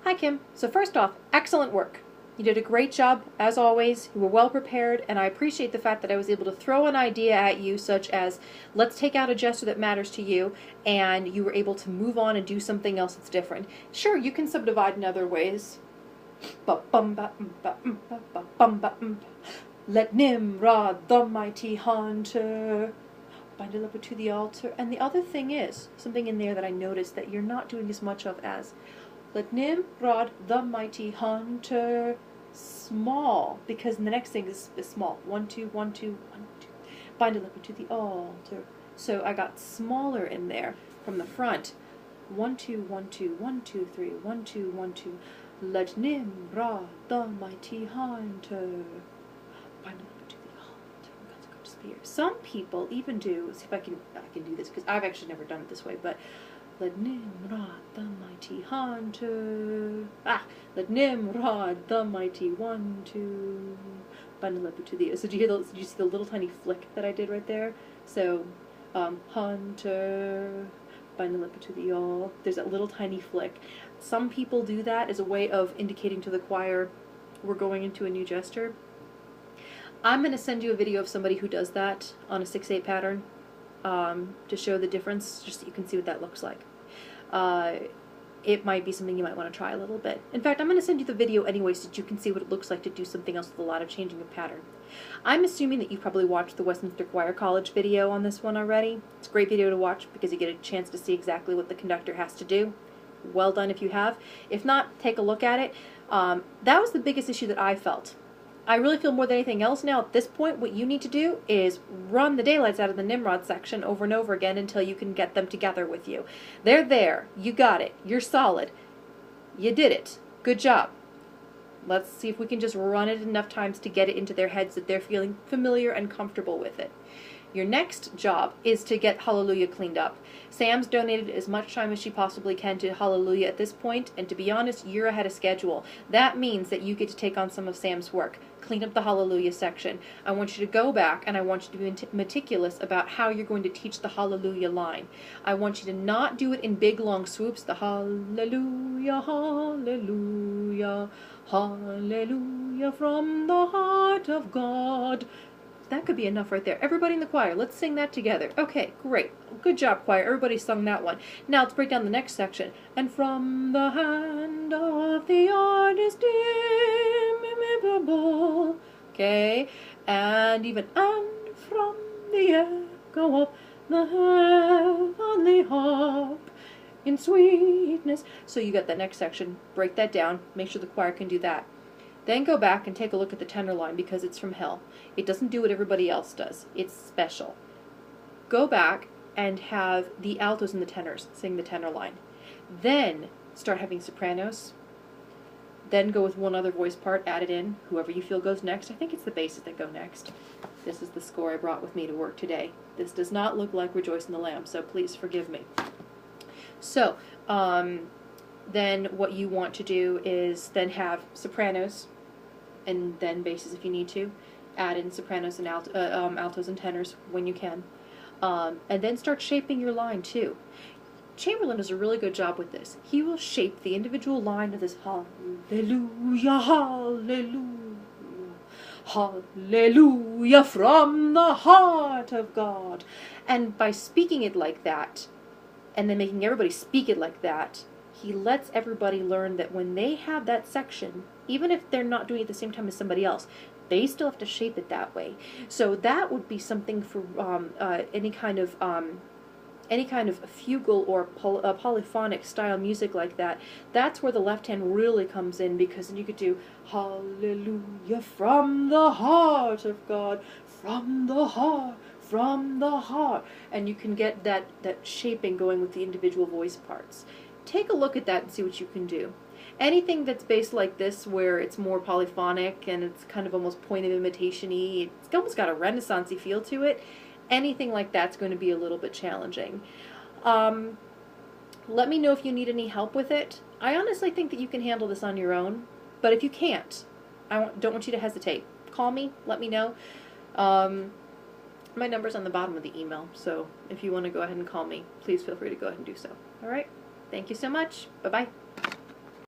Hi, Kim. So first off, excellent work. You did a great job, as always. You were well prepared, and I appreciate the fact that I was able to throw an idea at you, such as, let's take out a gesture that matters to you, and you were able to move on and do something else that's different. Sure, you can subdivide in other ways. Let Nimrod, the mighty hunter, bind a leopard to the altar. And the other thing is, something in there that I noticed that you're not doing as much of as, let Nimrod, the mighty hunter, small, because the next thing is small. 1, 2, 1, 2, 1, 2. Bind a leopard to the altar. So I got smaller in there from the front. 1, 2, 1, 2, 1, 2, 3, 1, 2, 1, 2. Let Nimrod, the mighty hunter, bind a leopard to the altar. God's good spear. Some people even do. See if I can do this because I've actually never done it this way, but. Let Nimrod, the mighty hunter. Let Nimrod, the mighty 1, 2. Bind a leopard to the. So did you see the little tiny flick that I did right there? So, hunter, bind a leopard to the all. There's that little tiny flick. Some people do that as a way of indicating to the choir we're going into a new gesture. I'm going to send you a video of somebody who does that on a 6/8 pattern. To show the difference, just so you can see what that looks like. It might be something you might want to try a little bit. In fact, I'm going to send you the video anyway so that you can see what it looks like to do something else with a lot of changing of pattern. I'm assuming that you probably watched the Westminster Choir College video on this one already. It's a great video to watch because you get a chance to see exactly what the conductor has to do. Well done if you have. If not, take a look at it. That was the biggest issue that I felt. I really feel more than anything else now at this point what you need to do is run the daylights out of the Nimrod section over and over again until you can get them together with you. They're there. You got it. You're solid. You did it. Good job. Let's see if we can just run it enough times to get it into their heads that they're feeling familiar and comfortable with it. Your next job is to get Hallelujah cleaned up. Sam's donated as much time as she possibly can to Hallelujah at this point, and to be honest, you're ahead of schedule. That means that you get to take on some of Sam's work. Clean up the Hallelujah section. I want you to go back and I want you to be meticulous about how you're going to teach the Hallelujah line. I want you to not do it in big long swoops, the Hallelujah, Hallelujah, Hallelujah from the heart of God. That could be enough right there. Everybody in the choir, let's sing that together. Okay, great. Good job, choir. Everybody sung that one. Now let's break down the next section. And from the hand of the artist immeasurable. Okay, and even and from the echo of the heavenly harp in sweetness. So you got that next section. Break that down. Make sure the choir can do that. Then go back and take a look at the tenor line because it's from hell. It doesn't do what everybody else does. It's special. Go back and have the altos and the tenors sing the tenor line. Then start having sopranos. Then go with one other voice part, add it in. Whoever you feel goes next. I think it's the basses that go next. This is the score I brought with me to work today. This does not look like Rejoice in the Lamb, so please forgive me. So, then what you want to do is then have sopranos, and then basses if you need to. Add in sopranos and altos and tenors when you can. And then start shaping your line too. Chamberlain does a really good job with this. He will shape the individual line of this hallelujah, hallelujah, hallelujah from the heart of God. And by speaking it like that, and then making everybody speak it like that, he lets everybody learn that when they have that section, even if they're not doing it at the same time as somebody else, they still have to shape it that way. So that would be something for any kind of fugal or polyphonic style music like that. That's where the left hand really comes in, because then you could do hallelujah from the heart of God, from the heart, from the heart, and you can get that shaping going with the individual voice parts. Take a look at that and see what you can do. Anything that's based like this, where it's more polyphonic and it's kind of almost point of imitation-y, it's almost got a Renaissance-y feel to it, anything like that's going to be a little bit challenging. Let me know if you need any help with it. I honestly think that you can handle this on your own, but if you can't, I don't want you to hesitate. Call me, let me know. My number's on the bottom of the email, so if you want to go ahead and call me, please feel free to go ahead and do so. All right? Thank you so much. Bye-bye.